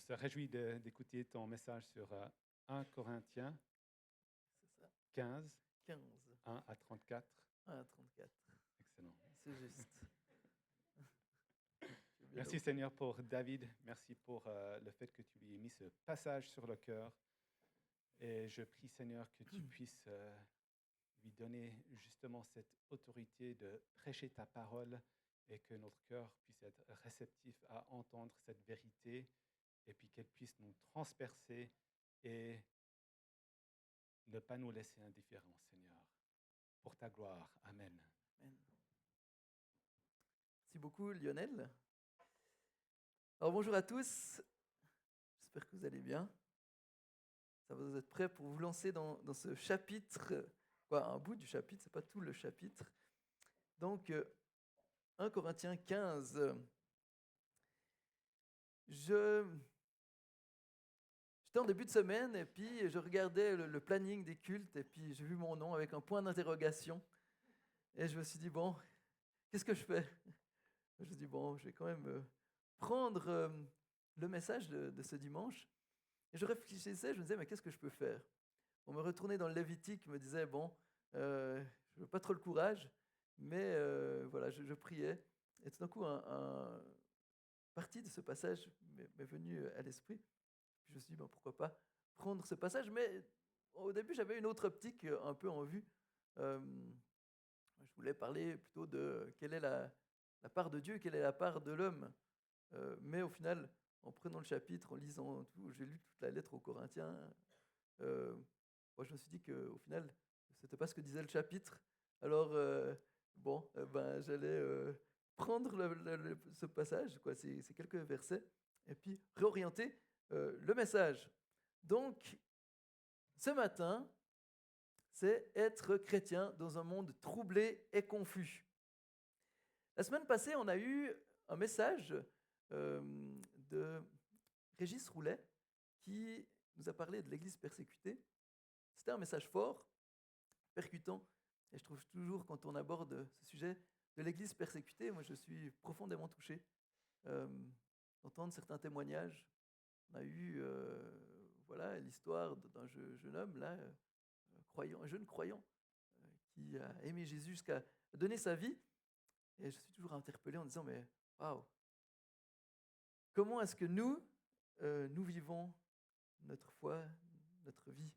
se réjouit d'écouter ton message sur 1 Corinthiens C'est ça, 15, 15, 1 à 34. 1 à 34. Excellent. C'est juste. J'ai bien Merci noté. Seigneur pour David. Merci pour le fait que tu lui aies mis ce passage sur le cœur. Et je prie Seigneur que tu puisses lui donner justement cette autorité de prêcher ta parole et que notre cœur puisse être réceptif à entendre cette vérité et puis qu'elle puisse nous transpercer et ne pas nous laisser indifférents, Seigneur. Pour ta gloire. Amen. Amen. Merci beaucoup Lionel. Alors bonjour à tous, j'espère que vous allez bien. Ça va, vous êtes prêts pour vous lancer dans ce chapitre, un bout du chapitre, c'est pas tout le chapitre. Donc 1 Corinthiens 15. J'étais en début de semaine et puis je regardais le planning des cultes et puis j'ai vu mon nom avec un point d'interrogation et je me suis dit bon, qu'est-ce que je fais? Je me suis dit bon, je vais quand même prendre le message de ce dimanche. Et je réfléchissais, je me disais mais qu'est-ce que je peux faire? On me retournait dans le Lévitique, me disait bon, je n'ai pas trop le courage, mais voilà, je priais. Et tout d'un coup, un partie de ce passage m'est venu à l'esprit. Je me suis dit, ben, pourquoi pas prendre ce passage. Mais au début, j'avais une autre optique un peu en vue. Euh, je voulais parler plutôt de quelle est la part de Dieu, quelle est la part de l'homme. Mais au final, en prenant le chapitre, en lisant tout, j'ai lu toute la lettre aux Corinthiens. euh, Moi, je me suis dit qu'au final, c'était pas ce que disait le chapitre. Alors, ben, j'allais prendre ce passage, quoi, ces quelques versets, et puis réorienter le message. Donc, ce matin, c'est être chrétien dans un monde troublé et confus. La semaine passée, on a eu un message euh, de Régis Roulet qui nous a parlé de l'Église persécutée. C'était un message fort, percutant, et je trouve toujours quand on aborde ce sujet de l'Église persécutée, moi je suis profondément touché d'entendre certains témoignages. On a eu voilà, l'histoire d'un jeune homme, là, croyant, un jeune croyant, qui a aimé Jésus jusqu'à donner sa vie. Et je suis toujours interpellé en disant, mais waouh, comment est-ce que nous vivons notre foi, notre vie?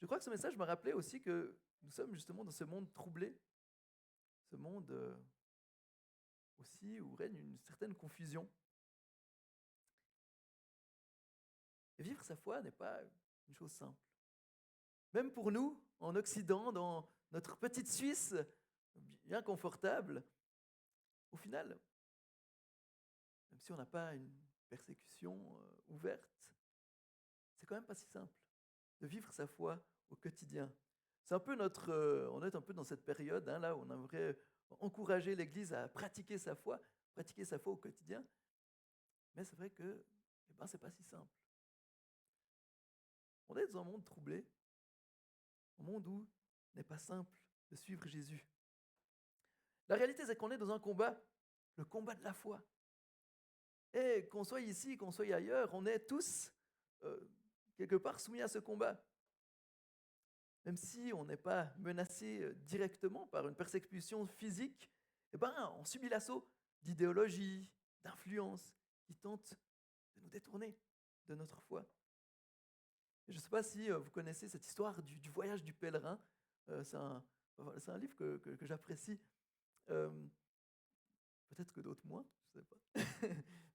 Je crois que ce message m'a rappelé aussi que nous sommes justement dans ce monde troublé, ce monde aussi où règne une certaine confusion. Et vivre sa foi n'est pas une chose simple. Même pour nous, en Occident, dans notre petite Suisse, bien confortable, au final, même si on n'a pas une persécution ouverte, c'est quand même pas si simple de vivre sa foi au quotidien. C'est un peu on est un peu dans cette période là où on aimerait encourager l'Église à pratiquer sa foi au quotidien, mais c'est vrai que c'est pas si simple. On est dans un monde troublé, un monde où il n'est pas simple de suivre Jésus. La réalité, c'est qu'on est dans un combat, le combat de la foi. Et qu'on soit ici, qu'on soit ailleurs, on est tous euh, quelque part soumis à ce combat. Même si on n'est pas menacé directement par une persécution physique, on subit l'assaut d'idéologies, d'influences qui tentent de nous détourner de notre foi. Et je ne sais pas si vous connaissez cette histoire du voyage du pèlerin. C'est un livre que j'apprécie. Euh, Peut-être que d'autres moins, je ne sais pas.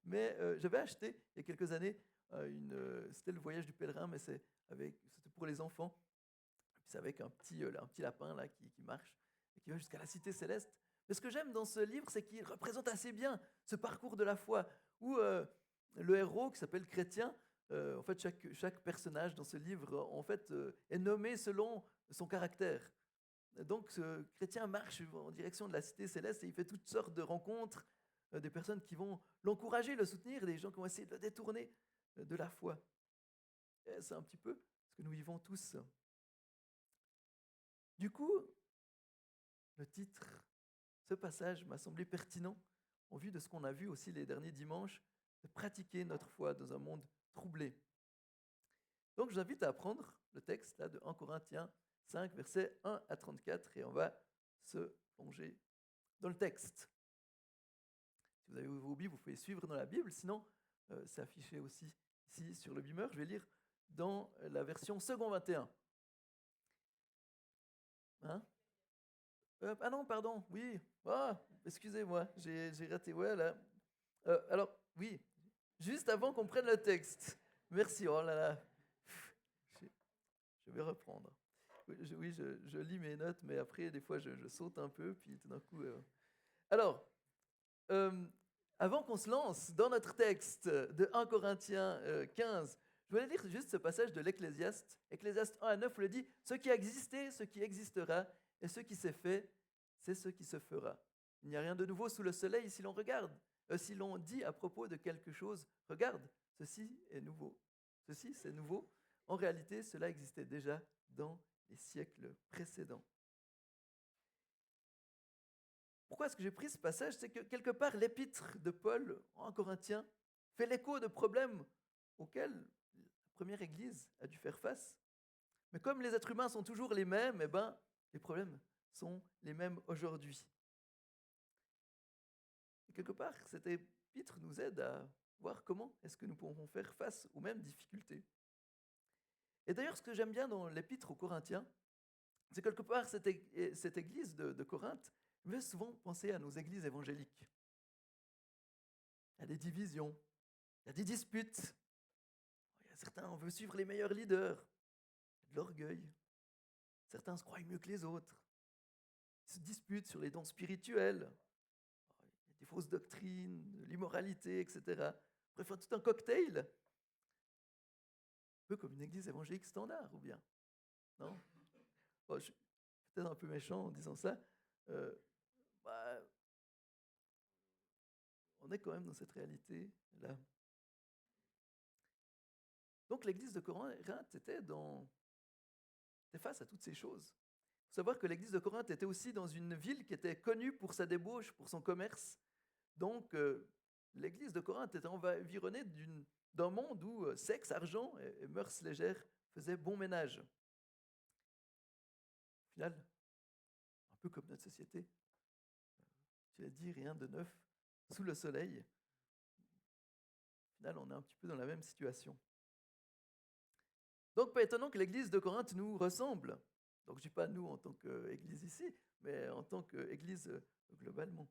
Mais j'avais acheté il y a quelques années c'était le voyage du pèlerin, mais c'était pour les enfants. C'est avec un petit lapin là qui marche et qui va jusqu'à la cité céleste. Mais ce que j'aime dans ce livre, c'est qu'il représente assez bien ce parcours de la foi où le héros qui s'appelle Chrétien, en fait chaque personnage dans ce livre en fait est nommé selon son caractère. Donc ce chrétien marche en direction de la cité céleste et il fait toutes sortes de rencontres, des personnes qui vont l'encourager, le soutenir, des gens qui vont essayer de le détourner de la foi. Et c'est un petit peu ce que nous vivons tous. Du coup, le titre, ce passage m'a semblé pertinent en vue de ce qu'on a vu aussi les derniers dimanches de pratiquer notre foi dans un monde troublé. Donc je vous invite à apprendre le texte là, de 1 Corinthiens 5, versets 1 à 34, et on va se plonger dans le texte. Si vous avez vos Bibles, vous pouvez suivre dans la Bible, sinon c'est affiché aussi ici sur le beamer. Je vais lire dans la version second 21. Hein? Ah non, pardon, oui. Ah, excusez-moi, j'ai raté. Ouais, là. Alors, oui, juste avant qu'on prenne le texte. Merci, oh là là. Je vais reprendre. Oui, je lis mes notes, mais après, des fois, je saute un peu, puis tout d'un coup... Alors, avant qu'on se lance dans notre texte de 1 Corinthiens 15, je voulais lire juste ce passage de l'Ecclésiaste. Ecclésiaste 1 à 9, où il dit « Ce qui a existé, ce qui existera, et ce qui s'est fait, c'est ce qui se fera. Il n'y a rien de nouveau sous le soleil si l'on regarde. Si l'on dit à propos de quelque chose, regarde, ceci est nouveau. Ceci, c'est nouveau. En réalité, cela existait déjà dans les siècles précédents. » Pourquoi est-ce que j'ai pris ce passage? C'est que quelque part, l'épître de Paul en Corinthiens fait l'écho de problèmes auxquels la première Église a dû faire face. Mais comme les êtres humains sont toujours les mêmes, les problèmes sont les mêmes aujourd'hui. Et quelque part, cet épître nous aide à voir comment est-ce que nous pourrons faire face aux mêmes difficultés. Et d'ailleurs, ce que j'aime bien dans l'épître aux Corinthiens, c'est quelque part cette église de Corinthe me fait souvent penser à nos églises évangéliques. Il y a des divisions, il y a des disputes. Il y a certains, on veut suivre les meilleurs leaders. Il y a de l'orgueil. Certains se croient mieux que les autres. Ils se disputent sur les dons spirituels. Il y a des fausses doctrines, l'immoralité, etc. Bref, tout un cocktail. Un peu comme une église évangélique standard, ou bien? Non? Bon, je suis peut-être un peu méchant en disant ça. On est quand même dans cette réalité-là. Donc l'église de Corinthe était face à toutes ces choses. Il faut savoir que l'église de Corinthe était aussi dans une ville qui était connue pour sa débauche, pour son commerce. Donc l'église de Corinthe était environnée d'un monde où sexe, argent et mœurs légères faisaient bon ménage. Au final, un peu comme notre société, tu l'as dit, rien de neuf sous le soleil. Au final, on est un petit peu dans la même situation. Donc, pas étonnant que l'église de Corinthe nous ressemble. Donc, je ne dis pas nous en tant qu'église ici, mais en tant qu'église globalement.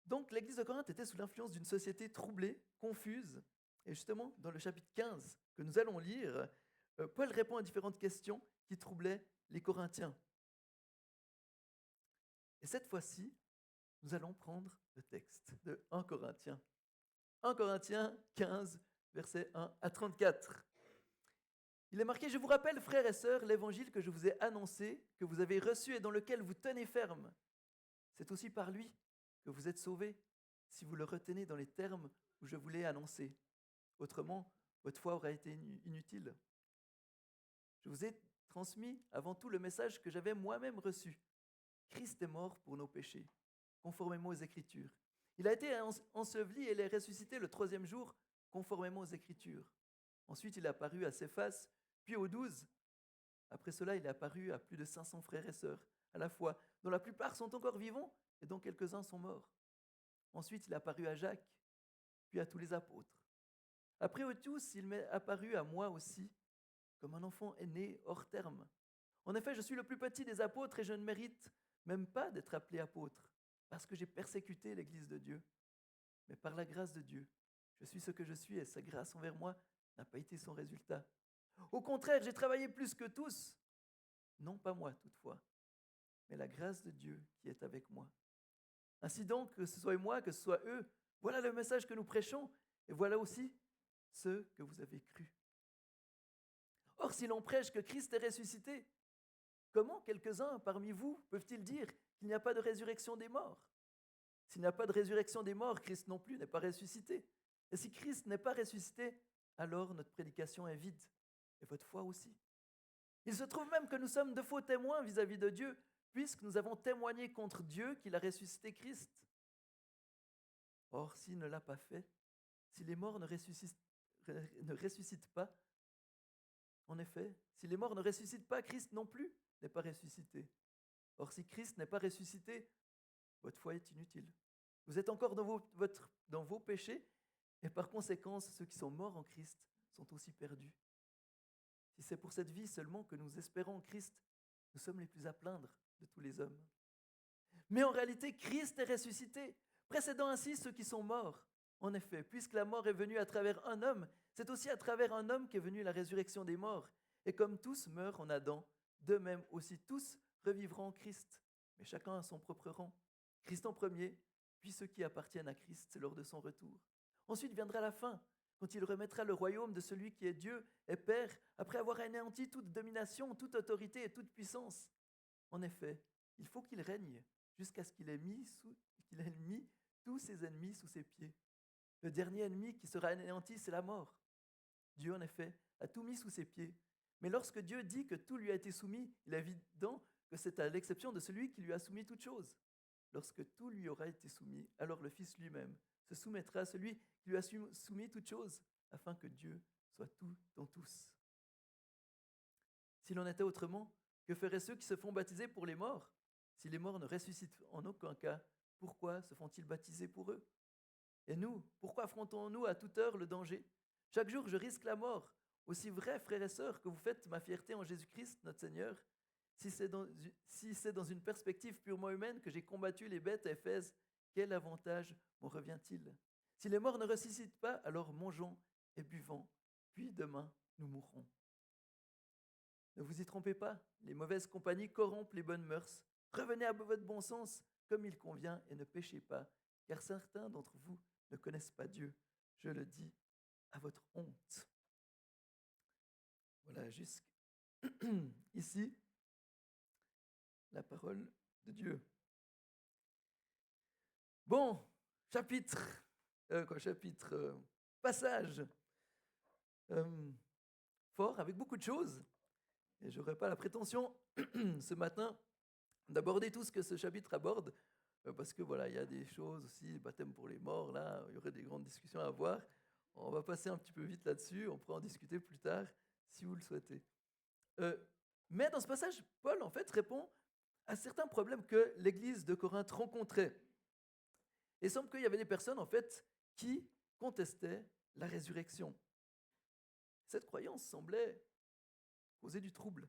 Donc, l'église de Corinthe était sous l'influence d'une société troublée, confuse. Et justement, dans le chapitre 15 que nous allons lire, Paul répond à différentes questions qui troublaient les Corinthiens. Et cette fois-ci, nous allons prendre le texte de 1 Corinthiens. 1 Corinthiens 15, versets 1 à 34. Il est marqué « Je vous rappelle, frères et sœurs, l'évangile que je vous ai annoncé, que vous avez reçu et dans lequel vous tenez ferme. C'est aussi par lui que vous êtes sauvés, si vous le retenez dans les termes où je vous l'ai annoncé. Autrement, votre foi aura été inutile. Je vous ai transmis avant tout le message que j'avais moi-même reçu. Christ est mort pour nos péchés, conformément aux Écritures. Il a été enseveli et il est ressuscité le 3e jour, conformément aux Écritures. Ensuite, il est apparu à Céphas, puis aux 12. Après cela, il est apparu à plus de 500 frères et sœurs, à la fois, dont la plupart sont encore vivants et dont quelques-uns sont morts. Ensuite, il est apparu à Jacques, puis à tous les apôtres. Après eux tous, il m'est apparu à moi aussi, comme un enfant né hors terme. En effet, je suis le plus petit des apôtres et je ne mérite même pas d'être appelé apôtre, parce que j'ai persécuté l'Église de Dieu. Mais par la grâce de Dieu, je suis ce que je suis et sa grâce envers moi n'a pas été sans résultat. Au contraire, j'ai travaillé plus que tous. Non pas moi toutefois, mais la grâce de Dieu qui est avec moi. Ainsi donc, que ce soit moi, que ce soit eux, voilà le message que nous prêchons et voilà aussi ceux que vous avez crus. Or, si l'on prêche que Christ est ressuscité, comment quelques-uns parmi vous peuvent-ils dire qu'il n'y a pas de résurrection des morts? S'il n'y a pas de résurrection des morts, Christ non plus n'est pas ressuscité. Et si Christ n'est pas ressuscité, alors notre prédication est vide, et votre foi aussi. Il se trouve même que nous sommes de faux témoins vis-à-vis de Dieu, puisque nous avons témoigné contre Dieu qu'il a ressuscité Christ. Or, s'il ne l'a pas fait, si les morts ne ressuscitent pas, en effet, si les morts ne ressuscitent pas, Christ non plus n'est pas ressuscité. Or, si Christ n'est pas ressuscité, votre foi est inutile. Vous êtes encore dans vos péchés, et par conséquent, ceux qui sont morts en Christ sont aussi perdus. Si c'est pour cette vie seulement que nous espérons en Christ, nous sommes les plus à plaindre de tous les hommes. Mais en réalité, Christ est ressuscité, précédant ainsi ceux qui sont morts. En effet, puisque la mort est venue à travers un homme, c'est aussi à travers un homme qu'est venue la résurrection des morts. Et comme tous meurent en Adam, de même aussi tous revivront en Christ, mais chacun à son propre rang. Christ en premier, puis ceux qui appartiennent à Christ lors de son retour. Ensuite viendra la fin, quand il remettra le royaume de celui qui est Dieu et Père, après avoir anéanti toute domination, toute autorité et toute puissance. En effet, il faut qu'il règne jusqu'à ce qu'il ait mis tous ses ennemis sous ses pieds. Le dernier ennemi qui sera anéanti, c'est la mort. Dieu, en effet, a tout mis sous ses pieds. Mais lorsque Dieu dit que tout lui a été soumis, il est évident que c'est à l'exception de celui qui lui a soumis toute chose. Lorsque tout lui aura été soumis, alors le Fils lui-même se soumettra à celui qui lui a soumis toute chose, afin que Dieu soit tout dans tous. S'il en était autrement, que feraient ceux qui se font baptiser pour les morts? Si les morts ne ressuscitent en aucun cas, pourquoi se font-ils baptiser pour eux? Et nous, pourquoi affrontons-nous à toute heure le danger? Chaque jour, je risque la mort. Aussi vrai, frères et sœurs, que vous faites ma fierté en Jésus-Christ, notre Seigneur, si c'est dans une perspective purement humaine que j'ai combattu les bêtes à Éphèse, quel avantage m'en revient-il? Si les morts ne ressuscitent pas, alors mangeons et buvons, puis demain nous mourrons. Ne vous y trompez pas, les mauvaises compagnies corrompent les bonnes mœurs. Revenez à votre bon sens, comme il convient, et ne péchez pas, car certains d'entre vous ne connaissent pas Dieu. Je le dis à votre honte. Voilà, jusqu'ici, la parole de Dieu. Bon, passage fort, avec beaucoup de choses. Et je n'aurai pas la prétention ce matin d'aborder tout ce que ce chapitre aborde, parce que voilà, il y a des choses aussi, baptême pour les morts, là, il y aurait des grandes discussions à avoir. On va passer un petit peu vite là-dessus, on pourra en discuter plus tard, si vous le souhaitez. Mais dans ce passage, Paul, en fait, répond à certains problèmes que l'Église de Corinthe rencontrait. Et il semble qu'il y avait des personnes, en fait, qui contestaient la résurrection. Cette croyance semblait causer du trouble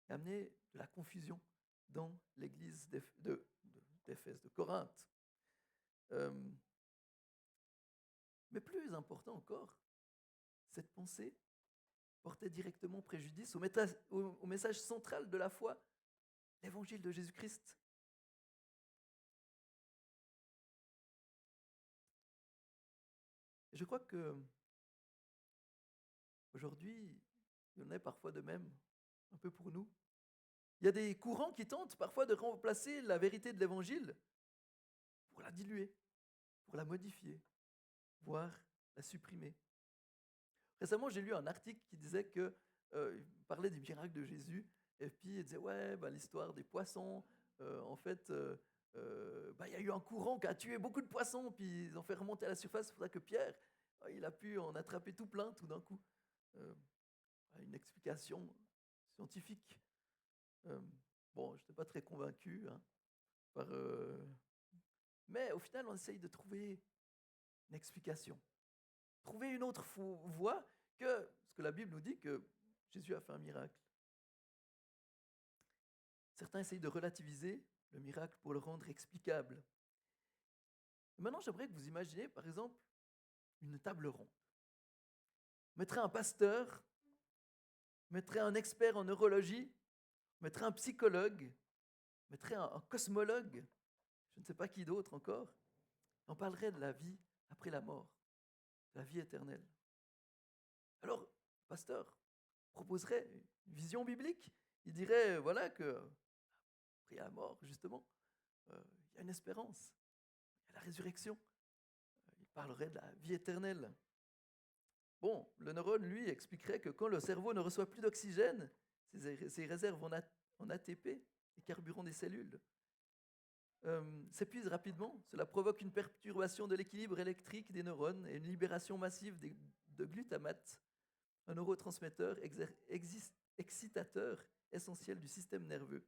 et amener de la confusion dans l'Église d'Éphèse, de Corinthe. Mais plus important encore, cette pensée portait directement préjudice au message central de la foi, l'évangile de Jésus-Christ. Et je crois que aujourd'hui, il y en a parfois de même, un peu pour nous. Il y a des courants qui tentent parfois de remplacer la vérité de l'évangile pour la diluer, pour la modifier, voire la supprimer. Récemment, j'ai lu un article qui disait que il parlait des miracles de Jésus, et puis il disait ouais, l'histoire des poissons, en fait, il y a eu un courant qui a tué beaucoup de poissons, puis ils ont fait remonter à la surface. C'est pour ça que Pierre, il a pu en attraper tout plein tout d'un coup. Une explication scientifique. Bon, je n'étais pas très convaincu, mais au final, on essaye de trouver une explication. Trouver une autre voie que ce que la Bible nous dit que Jésus a fait un miracle. Certains essayent de relativiser le miracle pour le rendre explicable. Et maintenant, j'aimerais que vous imaginiez, par exemple, une table ronde. On mettrait un pasteur, on mettrait un expert en neurologie, on mettrait un psychologue, on mettrait un cosmologue, je ne sais pas qui d'autre encore. On parlerait de la vie après la mort, la vie éternelle. Alors, le pasteur proposerait une vision biblique. Il dirait, voilà, que après la mort, justement, il y a une espérance, il y a la résurrection. Il parlerait de la vie éternelle. Bon, le neurone, lui, expliquerait que quand le cerveau ne reçoit plus d'oxygène, ses réserves en ATP, les carburants des cellules, s'épuise rapidement. Cela provoque une perturbation de l'équilibre électrique des neurones et une libération massive de glutamate, un neurotransmetteur excitateur essentiel du système nerveux.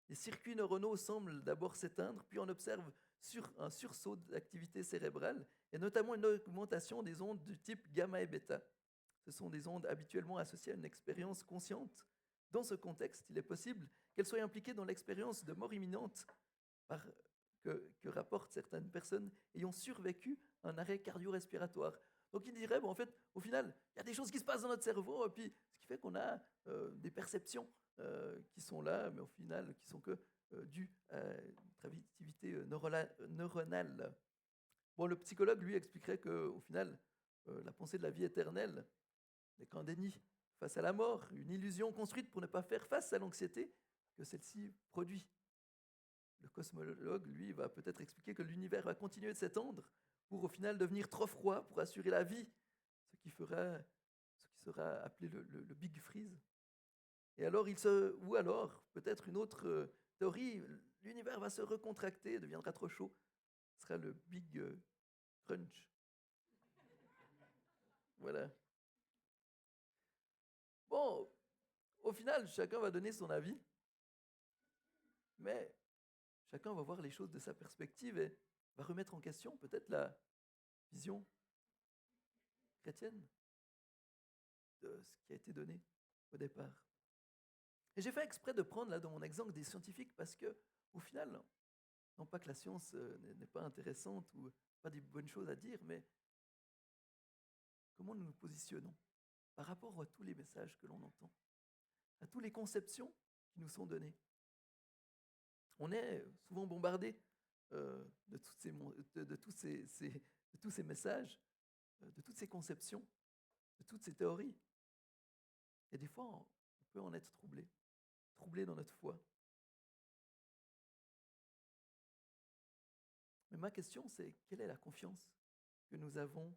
Les circuits neuronaux semblent d'abord s'éteindre, puis on observe un sursaut d'activité cérébrale et notamment une augmentation des ondes du type gamma et bêta. Ce sont des ondes habituellement associées à une expérience consciente. Dans ce contexte, il est possible qu'elles soient impliquées dans l'expérience de mort imminente que rapportent certaines personnes ayant survécu un arrêt cardio-respiratoire. Donc il dirait, bon, en fait, au final, il y a des choses qui se passent dans notre cerveau, et puis ce qui fait qu'on a des perceptions qui sont là, mais au final, qui sont que dues à une activité neuronale. Bon, le psychologue, lui, expliquerait qu'au final, la pensée de la vie éternelle n'est qu'un déni face à la mort, une illusion construite pour ne pas faire face à l'anxiété que celle-ci produit. Le cosmologue, lui, va peut-être expliquer que l'univers va continuer de s'étendre pour au final devenir trop froid pour assurer la vie, ce qui sera appelé le Big Freeze. Et alors, ou alors, peut-être une autre théorie, l'univers va se recontracter, deviendra trop chaud. Ce sera le Big Crunch. Voilà. Bon, au final, chacun va donner son avis, mais chacun va voir les choses de sa perspective et va remettre en question peut-être la vision chrétienne de ce qui a été donné au départ. Et j'ai fait exprès de prendre là dans mon exemple des scientifiques parce que, au final, non pas que la science n'est pas intéressante ou pas des bonnes choses à dire, mais comment nous nous positionnons par rapport à tous les messages que l'on entend, à toutes les conceptions qui nous sont données. On est souvent bombardé de tous ces messages, de toutes ces conceptions, de toutes ces théories. Et des fois, on peut en être troublé dans notre foi. Mais ma question, c'est quelle est la confiance que nous avons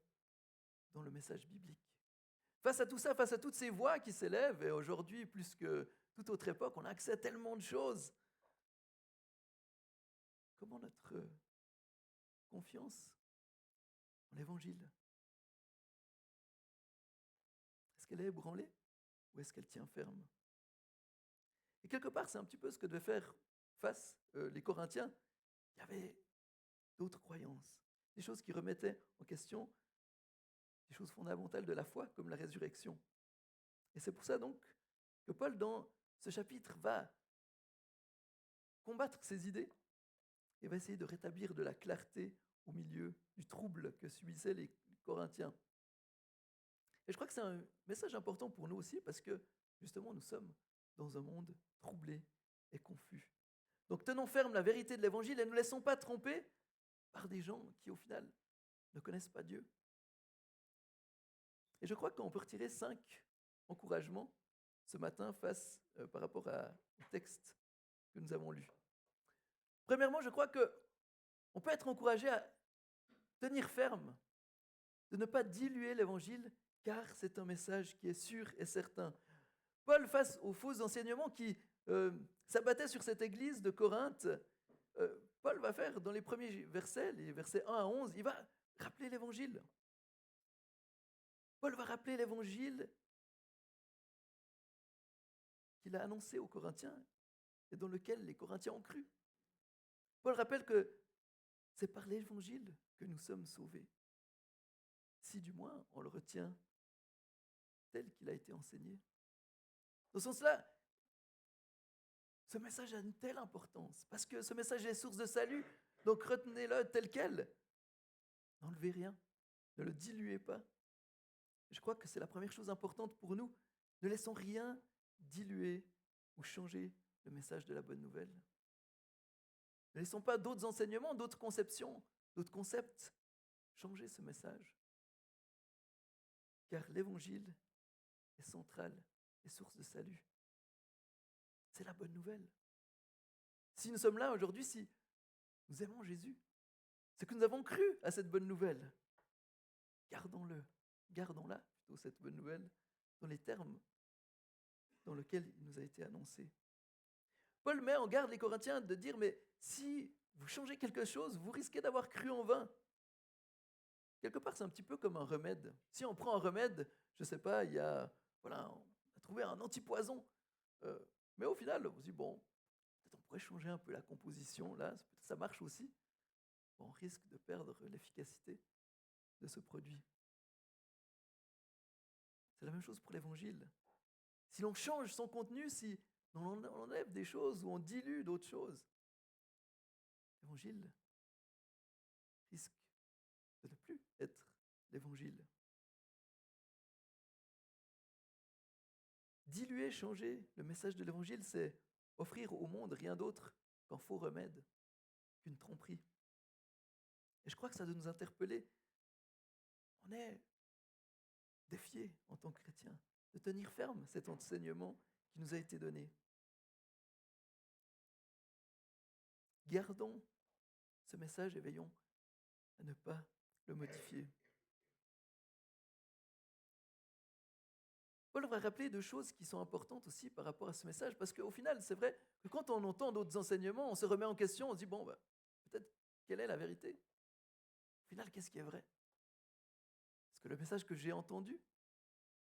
dans le message biblique? Face à tout ça, face à toutes ces voix qui s'élèvent, et aujourd'hui, plus que toute autre époque, on a accès à tellement de choses. Comment notre confiance en l'Évangile? Est-ce qu'elle est ébranlée ou est-ce qu'elle tient ferme? Et quelque part, c'est un petit peu ce que devaient faire face les Corinthiens. Il y avait d'autres croyances, des choses qui remettaient en question des choses fondamentales de la foi, comme la résurrection. Et c'est pour ça donc que Paul, dans ce chapitre, va combattre ces idées et va essayer de rétablir de la clarté au milieu du trouble que subissaient les Corinthiens. Et je crois que c'est un message important pour nous aussi parce que, justement, nous sommes dans un monde troublé et confus. Donc tenons ferme la vérité de l'Évangile et ne nous laissons pas tromper par des gens qui, au final, ne connaissent pas Dieu. Et je crois qu'on peut retirer 5 encouragements ce matin par rapport au texte que nous avons lu. Premièrement, je crois qu'on peut être encouragé à tenir ferme, de ne pas diluer l'Évangile, car c'est un message qui est sûr et certain. Paul, face aux faux enseignements qui s'abattaient sur cette église de Corinthe, Paul va faire dans les premiers versets, les versets 1 à 11, il va rappeler l'Évangile. Paul va rappeler l'Évangile qu'il a annoncé aux Corinthiens et dans lequel les Corinthiens ont cru. Paul rappelle que c'est par l'Évangile que nous sommes sauvés, si du moins on le retient tel qu'il a été enseigné. Dans ce sens-là, ce message a une telle importance, parce que ce message est source de salut, donc retenez-le tel quel. N'enlevez rien, ne le diluez pas. Je crois que c'est la première chose importante pour nous. Ne laissons rien diluer ou changer le message de la bonne nouvelle. Ne laissons pas d'autres enseignements, d'autres conceptions, d'autres concepts changer ce message. Car l'Évangile est central et source de salut. C'est la bonne nouvelle. Si nous sommes là aujourd'hui, si nous aimons Jésus, c'est que nous avons cru à cette bonne nouvelle. Gardons-la plutôt, cette bonne nouvelle, dans les termes dans lesquels il nous a été annoncé. Paul met en garde les Corinthiens de dire, mais si vous changez quelque chose, vous risquez d'avoir cru en vain. Quelque part, c'est un petit peu comme un remède. Si on prend un remède, je ne sais pas, voilà, on a trouvé un antipoison, euh, mais au final, on se dit, bon, peut-être on pourrait changer un peu la composition, là, ça marche aussi. Bon, on risque de perdre l'efficacité de ce produit. C'est la même chose pour l'évangile. Si l'on change son contenu, si on enlève des choses ou on dilue d'autres choses, l'évangile risque de ne plus être l'évangile. Diluer, changer le message de l'évangile, c'est offrir au monde rien d'autre qu'un faux remède, qu'une tromperie. Et je crois que ça doit nous interpeller. On est défiés en tant que chrétiens de tenir ferme cet enseignement qui nous a été donné. Gardons ce message et veillons à ne pas le modifier. Paul va rappeler deux choses qui sont importantes aussi par rapport à ce message, parce qu'au final, c'est vrai que quand on entend d'autres enseignements, on se remet en question, on se dit, bon, peut-être quelle est la vérité? Au final, qu'est-ce qui est vrai? Est-ce que le message que j'ai entendu?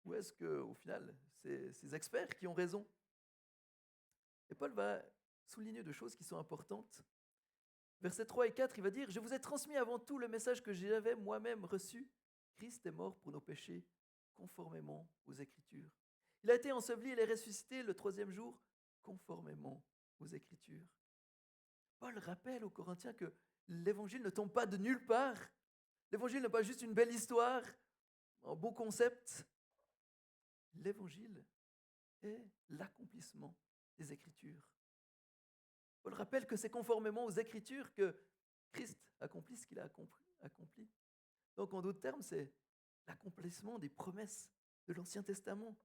Ou est-ce qu'au final, c'est ces experts qui ont raison? Et Paul va souligner deux choses qui sont importantes. Versets 3 et 4, il va dire, « Je vous ai transmis avant tout le message que j'avais moi-même reçu. Christ est mort pour nos péchés, conformément aux Écritures. Il a été enseveli, il est ressuscité le troisième jour, conformément aux Écritures. » Paul rappelle aux Corinthiens que l'Évangile ne tombe pas de nulle part. L'Évangile n'est pas juste une belle histoire, un beau concept. L'Évangile est l'accomplissement des Écritures. Paul rappelle que c'est conformément aux Écritures que Christ accomplit ce qu'il a accompli. Donc, en d'autres termes, c'est l'accomplissement des promesses de l'Ancien Testament.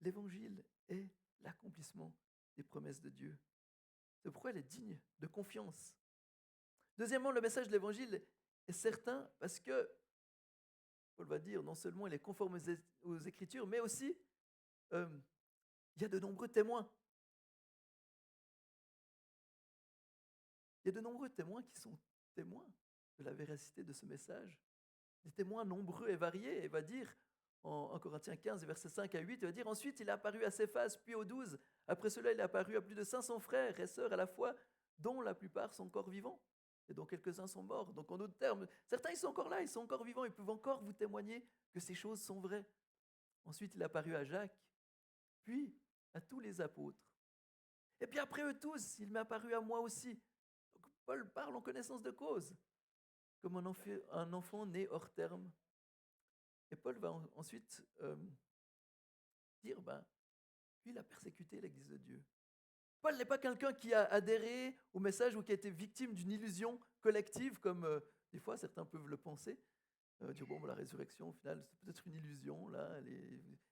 L'Évangile est l'accomplissement des promesses de Dieu. C'est pourquoi elle est digne de confiance. Deuxièmement, le message de l'Évangile est certain parce que, Paul va dire, non seulement il est conforme aux Écritures, mais aussi il y a de nombreux témoins. Il y a de nombreux témoins qui sont témoins de la véracité de ce message. Des témoins nombreux et variés. Il va dire en Corinthiens 15, versets 5 à 8, il va dire, « Ensuite, il est apparu à Céphas, puis aux 12. Après cela, il est apparu à plus de 500 frères et sœurs à la fois, dont la plupart sont encore vivants, et dont quelques-uns sont morts. » Donc, en d'autres termes, certains, ils sont encore là, ils sont encore vivants, ils peuvent encore vous témoigner que ces choses sont vraies. Ensuite, il est apparu à Jacques, puis à tous les apôtres. Et puis après eux tous, il m'est apparu à moi aussi. Donc, Paul parle en connaissance de cause, comme un enfant né hors terme. Et Paul va ensuite dire, lui, il a persécuté l'Église de Dieu. Paul n'est pas quelqu'un qui a adhéré au message ou qui a été victime d'une illusion collective, comme des fois certains peuvent le penser. Dire, la résurrection, au final, c'est peut-être une illusion. Là,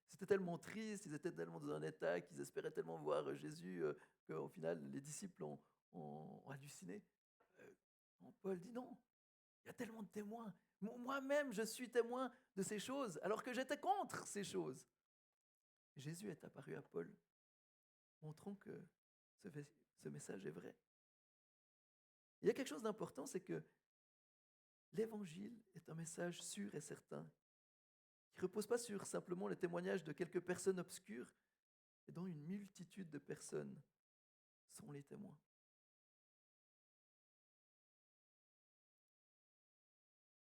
c'était tellement triste, ils étaient tellement dans un état qu'ils espéraient tellement voir Jésus qu'au final, les disciples ont halluciné. Paul dit non, il y a tellement de témoins. Moi-même, je suis témoin de ces choses, alors que j'étais contre ces choses. Jésus est apparu à Paul, montrant que ce message est vrai. Il y a quelque chose d'important, c'est que l'Évangile est un message sûr et certain, qui ne repose pas sur simplement le témoignage de quelques personnes obscures, et dont une multitude de personnes sont les témoins.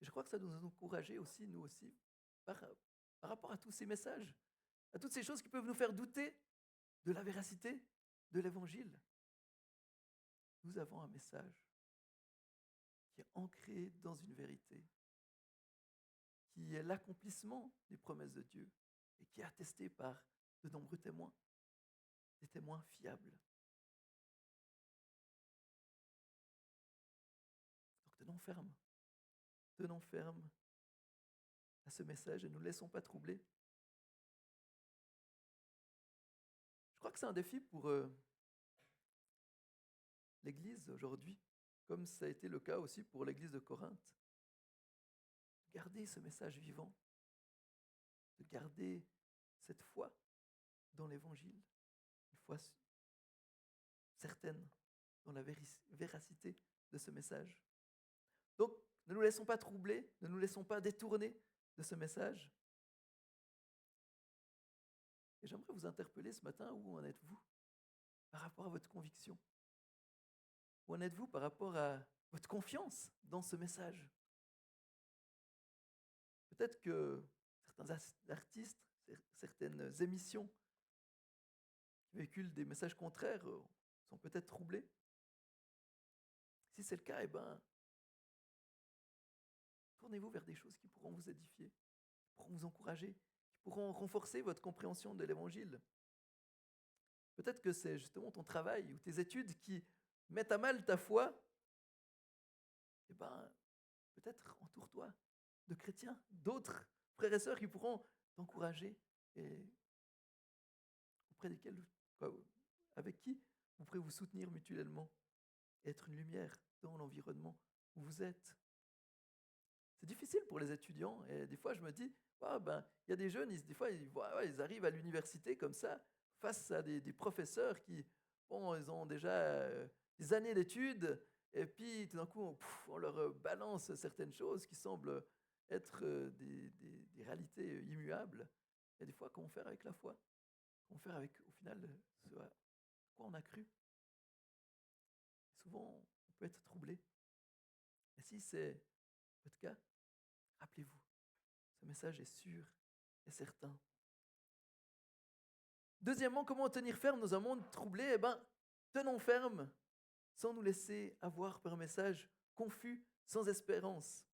Et je crois que ça doit nous encourager aussi, nous aussi, par rapport à tous ces messages, à toutes ces choses qui peuvent nous faire douter de la véracité de l'Évangile. Nous avons un message qui est ancré dans une vérité, qui est l'accomplissement des promesses de Dieu et qui est attesté par de nombreux témoins, des témoins fiables. Donc tenons ferme à ce message et ne nous laissons pas troubler. Je crois que c'est un défi pour l'Église aujourd'hui, comme ça a été le cas aussi pour l'Église de Corinthe. Gardez ce message vivant, de garder cette foi dans l'Évangile, une foi certaine. dans la véracité de ce message. Donc, ne nous laissons pas troubler, ne nous laissons pas détourner de ce message. Et j'aimerais vous interpeller ce matin, où en êtes-vous par rapport à votre conviction? Où en êtes-vous par rapport à votre confiance dans ce message? Peut-être que certains artistes, certaines émissions qui véhiculent des messages contraires sont peut-être troublés. Si c'est le cas, eh ben, tournez-vous vers des choses qui pourront vous édifier, qui pourront vous encourager, qui pourront renforcer votre compréhension de l'Évangile. Peut-être que c'est justement ton travail ou tes études qui mettent à mal ta foi. Eh ben, peut-être entoure-toi de chrétiens, d'autres frères et sœurs qui pourront t'encourager et auprès desquels, avec qui vous pourrez vous soutenir mutuellement et être une lumière dans l'environnement où vous êtes. C'est difficile pour les étudiants et des fois je me dis, ah ben, il y a des jeunes, des fois ils arrivent à l'université comme ça, face à des professeurs qui, bon, ils ont déjà des années d'études et puis tout d'un coup on leur balance certaines choses qui semblent être des réalités immuables. Et des fois, comment faire avec la foi? Comment faire avec, au final, ce à quoi on a cru? Souvent, on peut être troublé. Et si c'est votre cas, rappelez-vous, ce message est sûr et certain. Deuxièmement, comment tenir ferme dans un monde troublé? Eh bien, tenons ferme sans nous laisser avoir par un message confus, sans espérance.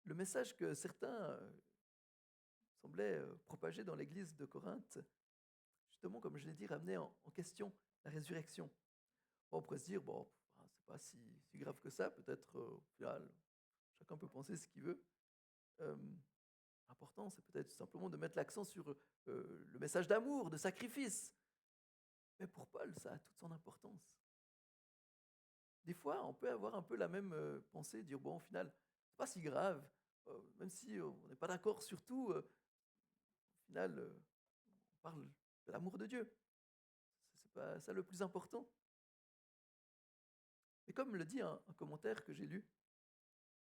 Le message que certains semblaient propager dans l'église de Corinthe, justement, comme je l'ai dit, ramenait en question la résurrection. Bon, on pourrait se dire, bon, c'est pas si grave que ça, peut-être, au final, chacun peut penser ce qu'il veut. L'important, c'est peut-être simplement de mettre l'accent sur le message d'amour, de sacrifice. Mais pour Paul, ça a toute son importance. Des fois, on peut avoir un peu la même pensée, dire, bon, au final, c'est pas si grave, même si on n'est pas d'accord sur tout, au final, on parle de l'amour de Dieu. C'est pas ça le plus important. Et comme le dit un commentaire que j'ai lu,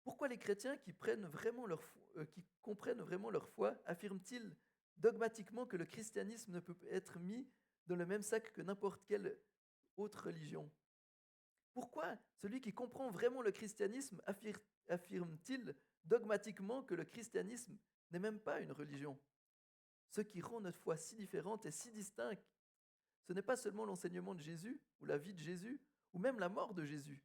pourquoi les chrétiens qui comprennent vraiment leur foi affirment-ils dogmatiquement que le christianisme ne peut être mis dans le même sac que n'importe quelle autre religion? Pourquoi celui qui comprend vraiment le christianisme affirme-t-il dogmatiquement que le christianisme n'est même pas une religion? Ce qui rend notre foi si différente et si distincte, ce n'est pas seulement l'enseignement de Jésus ou la vie de Jésus ou même la mort de Jésus.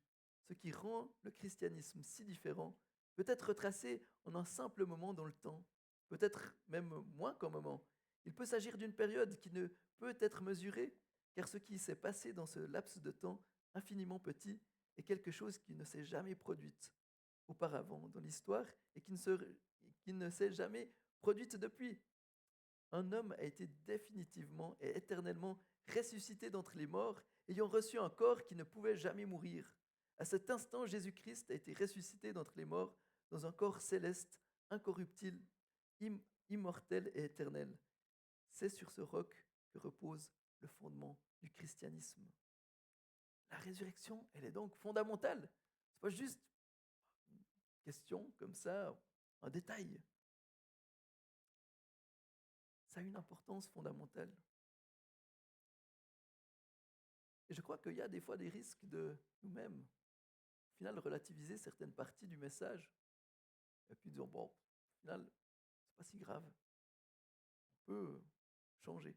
Ce qui rend le christianisme si différent peut être retracé en un simple moment dans le temps, peut-être même moins qu'un moment. Il peut s'agir d'une période qui ne peut être mesurée, car ce qui s'est passé dans ce laps de temps infiniment petit est quelque chose qui ne s'est jamais produit auparavant dans l'histoire et qui ne s'est jamais produite depuis. Un homme a été définitivement et éternellement ressuscité d'entre les morts, ayant reçu un corps qui ne pouvait jamais mourir. À cet instant, Jésus-Christ a été ressuscité d'entre les morts dans un corps céleste, incorruptible, immortel et éternel. C'est sur ce roc que repose le fondement du christianisme. La résurrection, elle est donc fondamentale. Ce n'est pas juste une question comme ça, un détail. Ça a une importance fondamentale. Et je crois qu'il y a des fois des risques de nous-mêmes, au final, relativiser certaines parties du message, et puis dire, bon, au final, c'est pas si grave, on peut changer.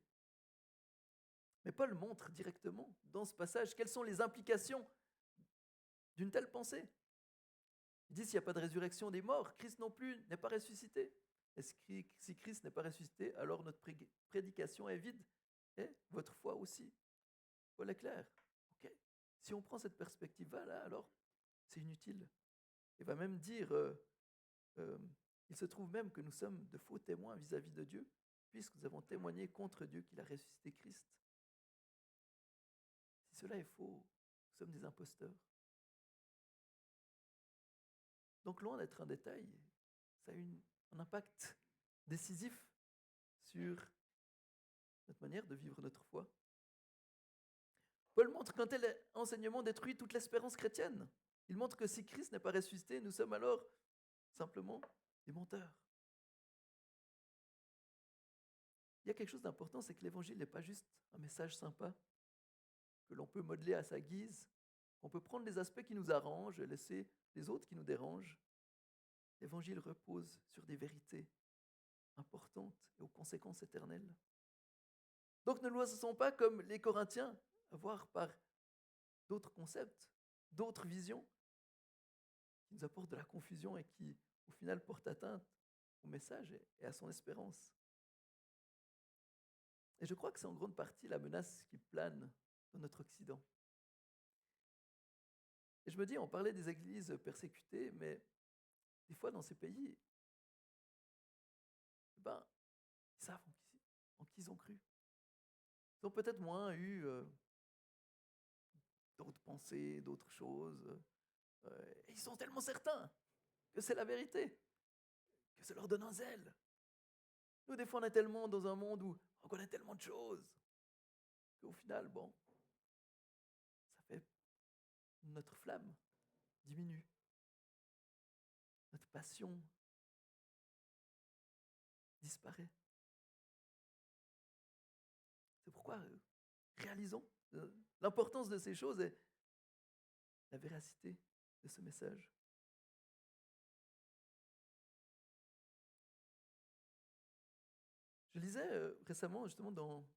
Mais Paul montre directement dans ce passage quelles sont les implications d'une telle pensée. Il dit, s'il n'y a pas de résurrection des morts, Christ non plus n'est pas ressuscité. Et si Christ n'est pas ressuscité, alors notre prédication est vide, et votre foi aussi. Paul est clair. Ok. Si on prend cette perspective-là, alors c'est inutile. Il va même dire, il se trouve même que nous sommes de faux témoins vis-à-vis de Dieu, puisque nous avons témoigné contre Dieu qu'il a ressuscité Christ. Si cela est faux, nous sommes des imposteurs. Donc loin d'être un détail, ça a un impact décisif sur notre manière de vivre notre foi. Paul montre qu'un tel enseignement détruit toute l'espérance chrétienne. Il montre que si Christ n'est pas ressuscité, nous sommes alors simplement des menteurs. Il y a quelque chose d'important, c'est que l'évangile n'est pas juste un message sympa que l'on peut modeler à sa guise. On peut prendre les aspects qui nous arrangent et laisser les autres qui nous dérangent. L'évangile repose sur des vérités importantes et aux conséquences éternelles. Donc ne nous laissons pas comme les Corinthiens, avoir par d'autres concepts, d'autres visions qui nous apportent de la confusion et qui, au final, portent atteinte au message et à son espérance. Et je crois que c'est en grande partie la menace qui plane dans notre Occident. Et je me dis, on parlait des églises persécutées, mais des fois dans ces pays, ils savent en qui ils ont cru. Ils ont peut-être moins eu d'autres pensées, d'autres choses. Et ils sont tellement certains que c'est la vérité, que ça leur donne un zèle. Nous, des fois, on est tellement dans un monde où on connaît tellement de choses qu'au final, ça fait notre flamme diminue. Notre passion disparaît. C'est pourquoi réalisons l'importance de ces choses et la véracité de ce message. Je lisais récemment, justement, dans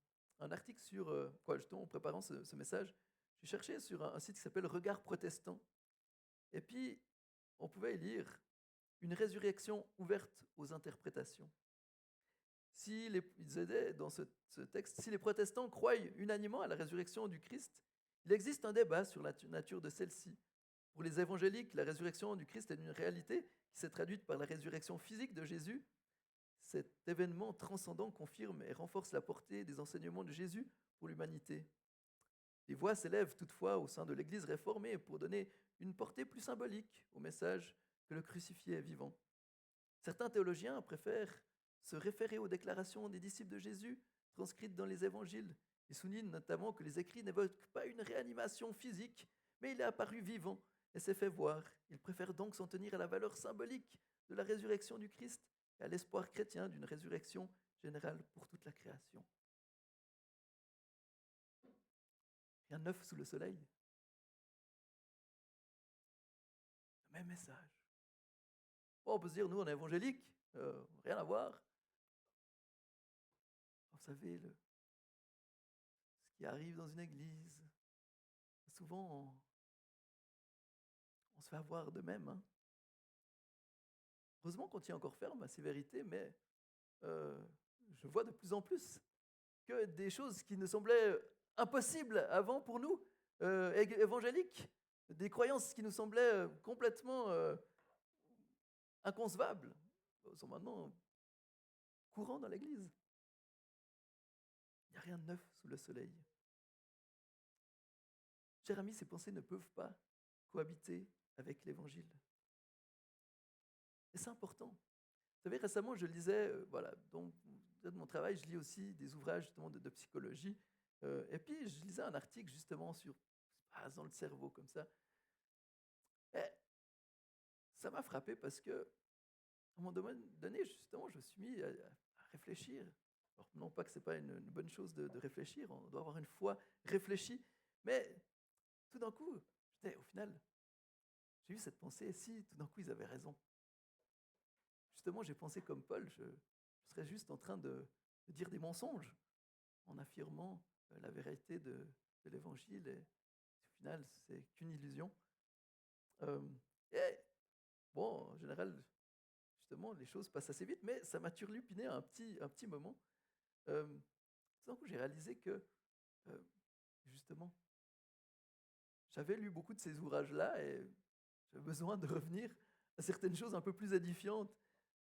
un article sur, justement, en préparant ce message, j'ai cherché sur un site qui s'appelle Regard protestant. Et puis, on pouvait y lire une résurrection ouverte aux interprétations. Ils disaient dans ce texte, si les protestants croient unanimement à la résurrection du Christ, il existe un débat sur la nature de celle-ci. Pour les évangéliques, la résurrection du Christ est une réalité qui s'est traduite par la résurrection physique de Jésus. Cet événement transcendant confirme et renforce la portée des enseignements de Jésus pour l'humanité. Les voix s'élèvent toutefois au sein de l'Église réformée pour donner une portée plus symbolique au message que le crucifié est vivant. Certains théologiens préfèrent se référer aux déclarations des disciples de Jésus transcrites dans les évangiles et soulignent notamment que les écrits n'évoquent pas une réanimation physique, mais il est apparu vivant et s'est fait voir. Ils préfèrent donc s'en tenir à la valeur symbolique de la résurrection du Christ et à l'espoir chrétien d'une résurrection générale pour toute la création. Rien de neuf sous le soleil. Le même message. Bon, on peut se dire, nous, on est évangéliques, rien à voir. Vous savez, ce qui arrive dans une église, souvent, on se fait avoir de même. Hein. Heureusement qu'on tient encore ferme à ces vérités, mais je vois de plus en plus que des choses qui nous semblaient impossibles avant pour nous, évangéliques, des croyances qui nous semblaient complètement inconcevables, sont maintenant courants dans l'Église. Il n'y a rien de neuf sous le soleil. Chers amis, ces pensées ne peuvent pas cohabiter avec l'Évangile. Et c'est important. Vous savez, récemment, je lisais, dans mon travail, je lis aussi des ouvrages justement de psychologie. Et puis, je lisais un article justement sur dans le cerveau, comme ça. Et ça m'a frappé parce que, à un moment donné, justement, je me suis mis à réfléchir. Alors, non pas que ce n'est pas une bonne chose de réfléchir, on doit avoir une foi réfléchie, mais tout d'un coup, au final, j'ai eu cette pensée, si tout d'un coup ils avaient raison. Justement, j'ai pensé comme Paul, je serais juste en train de dire des mensonges en affirmant la vérité de l'Évangile, et au final, c'est qu'une illusion. Et bon, en général, justement, les choses passent assez vite, mais ça m'a turlupiné un petit moment. Tout d'un coup, j'ai réalisé que, justement, j'avais lu beaucoup de ces ouvrages-là et j'avais besoin de revenir à certaines choses un peu plus édifiantes.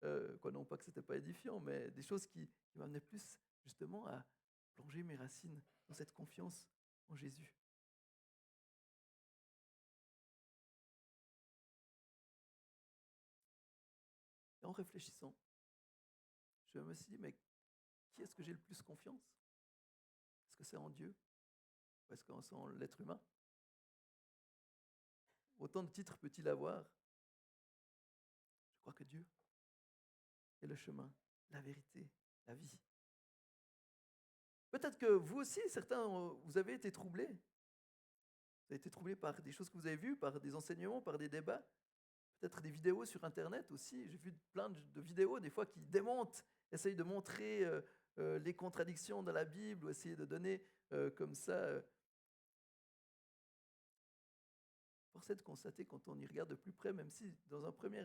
Non pas que ce n'était pas édifiant, mais des choses qui m'amenaient plus, justement, à plonger mes racines dans cette confiance en Jésus. Et en réfléchissant, je me suis dit, mais qui est-ce que j'ai le plus confiance? Est-ce que c'est en Dieu? parce qu'en sent l'être humain. Autant de titres peut-il avoir? Je crois que Dieu est le chemin, la vérité, la vie. Peut-être que vous aussi, certains, vous avez été troublés. Vous avez été troublés par des choses que vous avez vues, par des enseignements, par des débats, peut-être des vidéos sur Internet aussi. J'ai vu plein de vidéos, des fois, qui démontent, essayent de montrer les contradictions dans la Bible, ou essayer de donner comme ça. Force est de constater, quand on y regarde de plus près, même si dans un premier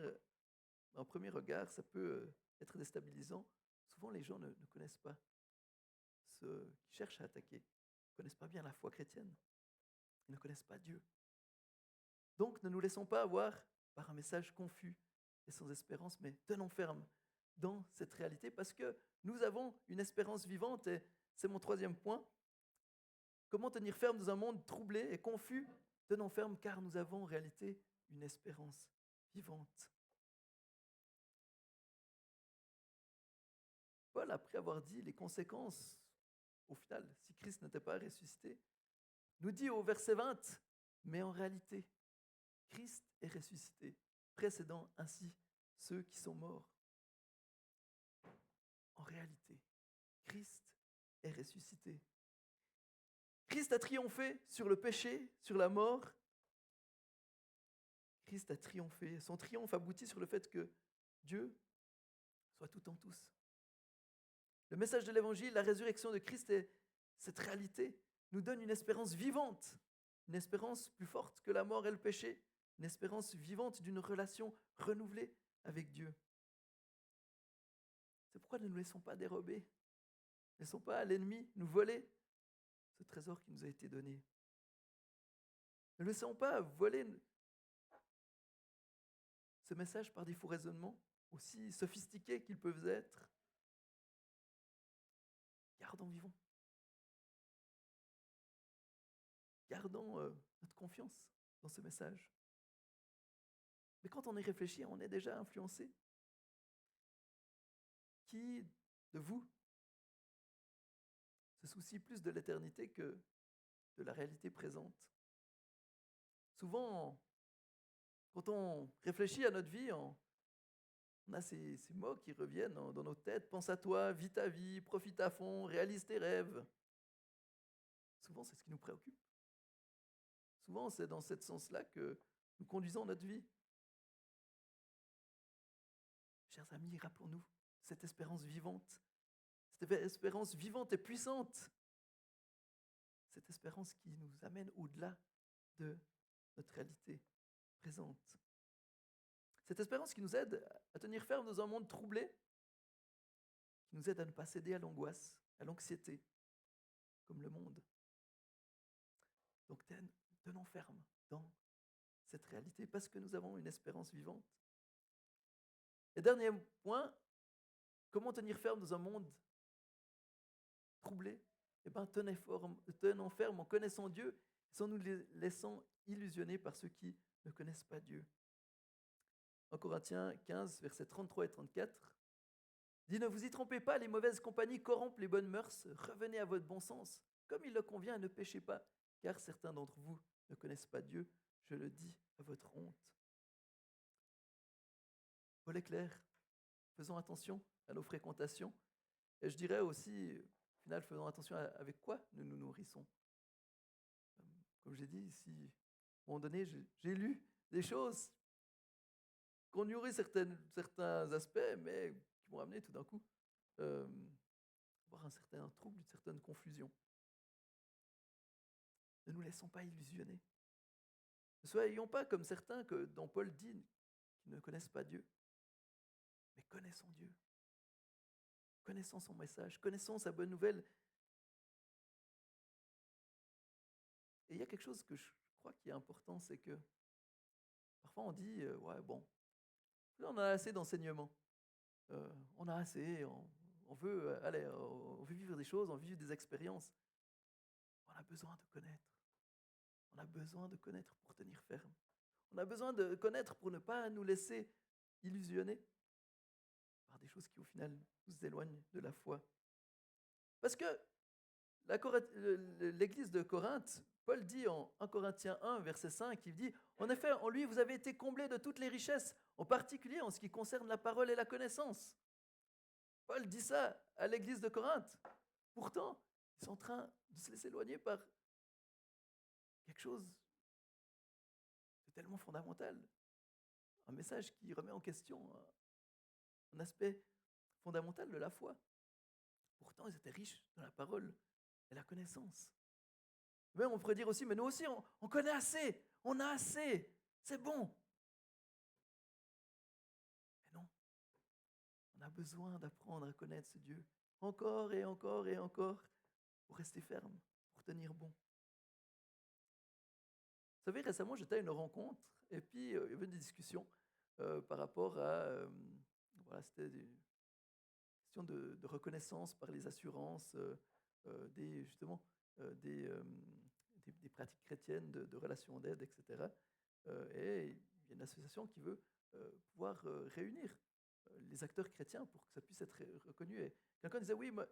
regard, ça peut être déstabilisant, souvent les gens ne connaissent pas ceux qui cherchent à attaquer, ne connaissent pas bien la foi chrétienne, ils ne connaissent pas Dieu. Donc ne nous laissons pas avoir par un message confus et sans espérance, mais tenons ferme dans cette réalité parce que nous avons une espérance vivante et c'est mon troisième point. Comment tenir ferme dans un monde troublé et confus? Tenons ferme car nous avons en réalité une espérance vivante. Paul, après avoir dit les conséquences, au final, si Christ n'était pas ressuscité, nous dit au verset 20, mais en réalité, Christ est ressuscité, précédant ainsi ceux qui sont morts. En réalité, Christ est ressuscité. Christ a triomphé sur le péché, sur la mort. Christ a triomphé. Son triomphe aboutit sur le fait que Dieu soit tout en tous. Le message de l'Évangile, la résurrection de Christ et cette réalité nous donne une espérance vivante, une espérance plus forte que la mort et le péché, une espérance vivante d'une relation renouvelée avec Dieu. C'est pourquoi ne nous laissons pas dérober, ne laissons pas l'ennemi nous voler ce trésor qui nous a été donné. Ne laissons pas voler ce message par des faux raisonnements, aussi sophistiqués qu'ils peuvent être. Gardons vivant. Gardons notre confiance dans ce message. Mais quand on y réfléchit, on est déjà influencé. Qui de vous se soucie plus de l'éternité que de la réalité présente? Souvent, quand on réfléchit à notre vie, on a ces mots qui reviennent dans nos têtes. Pense à toi, vis ta vie, profite à fond, réalise tes rêves. Souvent, c'est ce qui nous préoccupe. Souvent, c'est dans ce sens-là que nous conduisons notre vie. Chers amis, rappelons-nous cette espérance vivante. Cette espérance vivante et puissante. Cette espérance qui nous amène au-delà de notre réalité présente. Cette espérance qui nous aide à tenir ferme dans un monde troublé, qui nous aide à ne pas céder à l'angoisse, à l'anxiété, comme le monde. Donc tenons ferme dans cette réalité parce que nous avons une espérance vivante. Et dernier point, comment tenir ferme dans un monde troublé? Eh bien, tenons ferme en connaissant Dieu, sans nous laissant illusionner par ceux qui ne connaissent pas Dieu. En Corinthiens 15, versets 33 et 34, dit: ne vous y trompez pas, les mauvaises compagnies corrompent les bonnes mœurs, revenez à votre bon sens, comme il le convient, et ne péchez pas, car certains d'entre vous ne connaissent pas Dieu, je le dis à votre honte. Paul est clair, faisons attention à nos fréquentations, et je dirais aussi, au final, faisons attention avec quoi nous nous nourrissons. Comme j'ai dit, si à un moment donné, j'ai lu des choses qu'on nourrit certains aspects, mais qui m'ont amené tout d'un coup avoir un certain trouble, une certaine confusion. Ne nous laissons pas illusionner. Ne soyons pas comme certains que, dont Paul dit, qui ne connaissent pas Dieu, mais connaissons Dieu. Connaissons son message, connaissons sa bonne nouvelle. Et il y a quelque chose que je crois qui est important, c'est que parfois on dit, ouais bon, on a assez d'enseignements, on a assez, on veut vivre des choses, on veut vivre des expériences. On a besoin de connaître. On a besoin de connaître pour tenir ferme. On a besoin de connaître pour ne pas nous laisser illusionner par des choses qui au final nous éloignent de la foi. Parce que l'église de Corinthe, Paul dit en 1 Corinthiens 1, verset 5, il dit, en effet, en lui, vous avez été comblés de toutes les richesses, en particulier en ce qui concerne la parole et la connaissance. Paul dit ça à l'église de Corinthe. Pourtant, ils sont en train de se laisser éloigner par quelque chose de tellement fondamental. Un message qui remet en question un aspect fondamental de la foi. Pourtant, ils étaient riches dans la parole et la connaissance. Mais on pourrait dire aussi, mais nous aussi, on connaît assez, on a assez, c'est bon. Mais non, on a besoin d'apprendre à connaître ce Dieu encore et encore et encore pour rester ferme, pour tenir bon. Vous savez, récemment, j'étais à une rencontre et puis il y avait des discussions par rapport à... voilà, c'était des questions de reconnaissance par les assurances, justement, des pratiques chrétiennes de relations d'aide, etc. Et il y a une association qui veut pouvoir réunir les acteurs chrétiens pour que ça puisse être reconnu. Et quelqu'un disait, oui, mais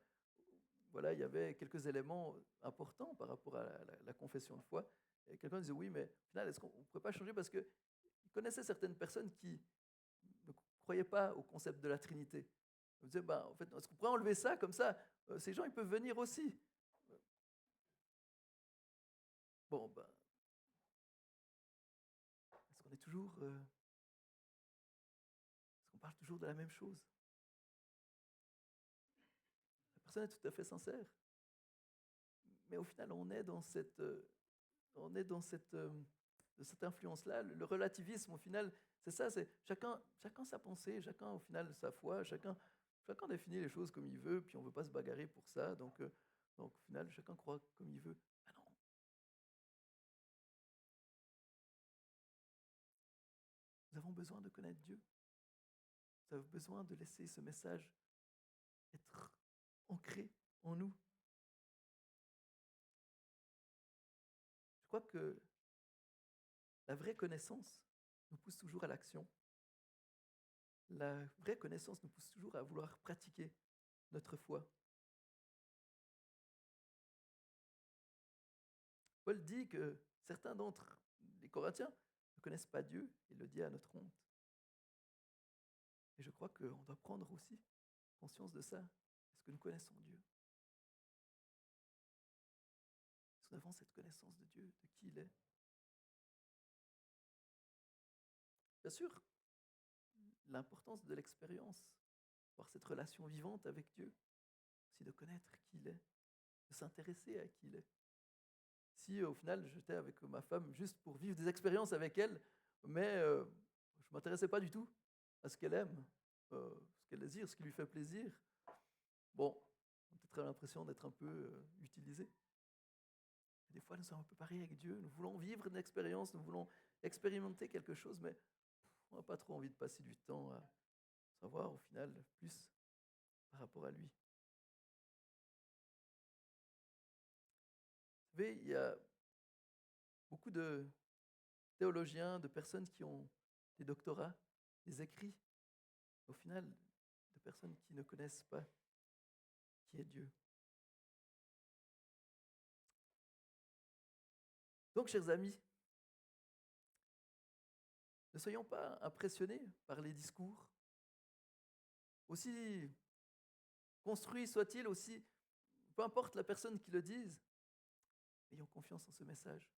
voilà, il y avait quelques éléments importants par rapport à la confession de foi. Et quelqu'un disait, oui, mais au final, est-ce qu'on ne pourrait pas changer parce qu'il connaissait certaines personnes qui ne croyaient pas au concept de la Trinité. On disait, ben, en fait, est-ce qu'on pourrait enlever ça comme ça ces gens, ils peuvent venir aussi. Bon, ben, est-ce qu'on est toujours... est-ce qu'on parle toujours de la même chose? La personne est tout à fait sincère. Mais au final, on est dans cette influence-là. Le relativisme, au final, c'est ça, c'est chacun sa pensée, chacun, au final, sa foi, chacun définit les choses comme il veut, puis on ne veut pas se bagarrer pour ça. Donc, au final, chacun croit comme il veut. Ah non. Nous avons besoin de connaître Dieu. Nous avons besoin de laisser ce message être ancré en nous. Je crois que la vraie connaissance nous pousse toujours à l'action. La vraie connaissance nous pousse toujours à vouloir pratiquer notre foi. Paul dit que certains d'entre les Corinthiens ne connaissent pas Dieu, il le dit à notre honte. Et je crois qu'on doit prendre aussi conscience de ça. Est-ce que nous connaissons Dieu? Est-ce que nous avons cette connaissance de Dieu, de qui il est? Bien sûr, l'importance de l'expérience, avoir cette relation vivante avec Dieu, aussi de connaître qui il est, de s'intéresser à qui il est. Si au final j'étais avec ma femme juste pour vivre des expériences avec elle, mais je ne m'intéressais pas du tout à ce qu'elle aime, ce qu'elle désire, ce qui lui fait plaisir, bon, on a peut-être l'impression d'être un peu utilisé. Des fois, nous sommes un peu pareils avec Dieu, nous voulons vivre une expérience, nous voulons expérimenter quelque chose, mais on n'a pas trop envie de passer du temps à savoir au final plus par rapport à lui. Vous savez, il y a beaucoup de théologiens, de personnes qui ont des doctorats, des écrits, au final, de personnes qui ne connaissent pas qui est Dieu. Donc, chers amis, ne soyons pas impressionnés par les discours, aussi construits soient-ils, aussi, peu importe la personne qui le dise, ayons confiance en ce message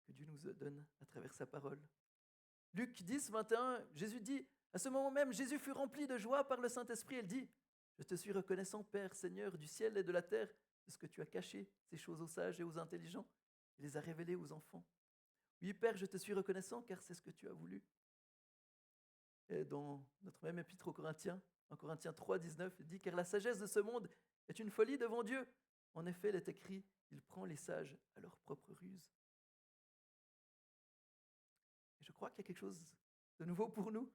que Dieu nous donne à travers sa parole. Luc 10, 21, Jésus dit, à ce moment même, Jésus fut rempli de joie par le Saint-Esprit. Il dit, je te suis reconnaissant, Père, Seigneur du ciel et de la terre, de ce que tu as caché ces choses aux sages et aux intelligents, et les as révélées aux enfants. Oui, Père, je te suis reconnaissant, car c'est ce que tu as voulu. Et dans notre même épître aux Corinthiens, en Corinthiens 3, 19, il dit, car la sagesse de ce monde est une folie devant Dieu. En effet, il est écrit, il prend les sages à leur propre ruse. Et je crois qu'il y a quelque chose de nouveau pour nous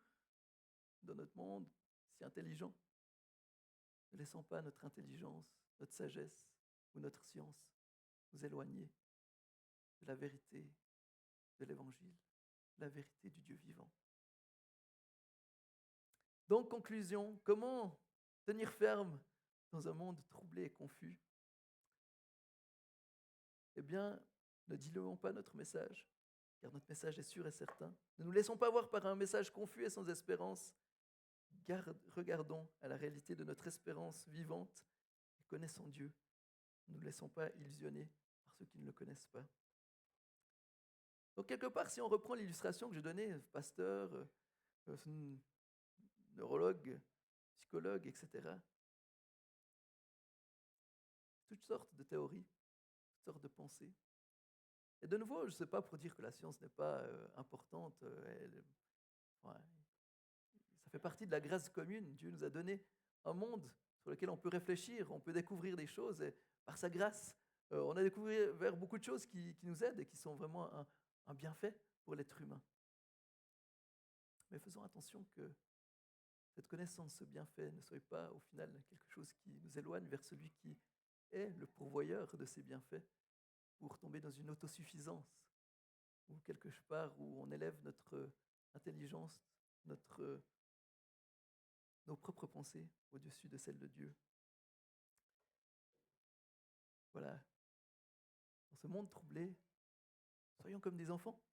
dans notre monde si intelligent. Ne laissons pas notre intelligence, notre sagesse ou notre science nous éloigner de la vérité de l'Évangile, la vérité du Dieu vivant. Donc, conclusion, comment tenir ferme dans un monde troublé et confus? eh bien, ne diluons pas notre message, car notre message est sûr et certain. Ne nous laissons pas voir par un message confus et sans espérance. Regardons à la réalité de notre espérance vivante et connaissons Dieu. Ne nous laissons pas illusionner par ceux qui ne le connaissent pas. Donc, quelque part, si on reprend l'illustration que j'ai donnée, pasteur, neurologue, psychologue, etc., toutes sortes de théories, toutes sortes de pensées. Et de nouveau, je ne sais pas pour dire que la science n'est pas importante, ouais, ça fait partie de la grâce commune. Dieu nous a donné un monde sur lequel on peut réfléchir, on peut découvrir des choses, et par sa grâce, on a découvert beaucoup de choses qui nous aident et qui sont vraiment un bienfait pour l'être humain. Mais faisons attention que cette connaissance, ce bienfait, ne soit pas au final quelque chose qui nous éloigne vers celui qui est le pourvoyeur de ces bienfaits, pour tomber dans une autosuffisance, ou quelque part où on élève notre intelligence, nos propres pensées au-dessus de celles de Dieu. Voilà, dans ce monde troublé, soyons comme des enfants,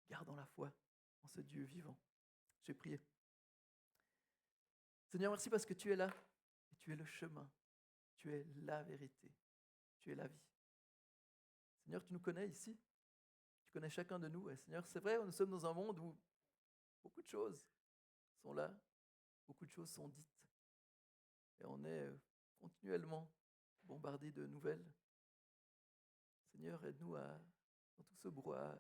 gardons la foi en ce Dieu vivant. Je vais prier. Seigneur, merci parce que tu es là, et tu es le chemin, tu es la vérité, tu es la vie. Seigneur, tu nous connais ici, tu connais chacun de nous. Et Seigneur, c'est vrai, nous sommes dans un monde où beaucoup de choses sont là, beaucoup de choses sont dites. Et on est continuellement bombardé de nouvelles. Seigneur, aide-nous dans tout ce brouhaha,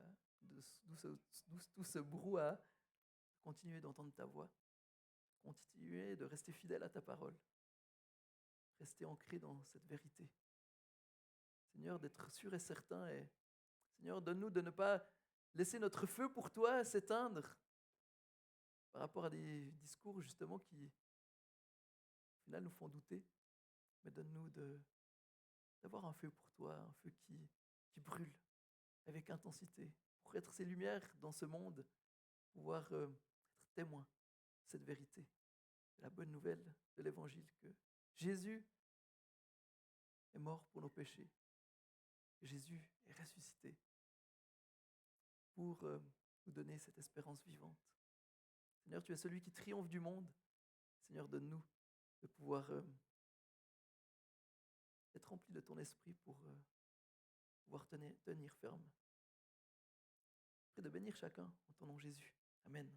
tout ce brouhaha, continuer d'entendre ta voix, continuer de rester fidèle à ta parole, rester ancré dans cette vérité. Seigneur, d'être sûr et certain, et Seigneur, donne-nous de ne pas laisser notre feu pour toi s'éteindre par rapport à des discours justement qui, au final, nous font douter, mais donne-nous d'avoir un feu pour toi, un feu qui brûle avec intensité, pour être ces lumières dans ce monde, pouvoir être témoin de cette vérité, de la bonne nouvelle de l'Évangile, que Jésus est mort pour nos péchés, que Jésus est ressuscité pour nous donner cette espérance vivante. Seigneur, tu es celui qui triomphe du monde. Seigneur, donne-nous de pouvoir être rempli de ton esprit pour pouvoir tenir ferme. Prie de bénir chacun en ton nom Jésus. Amen.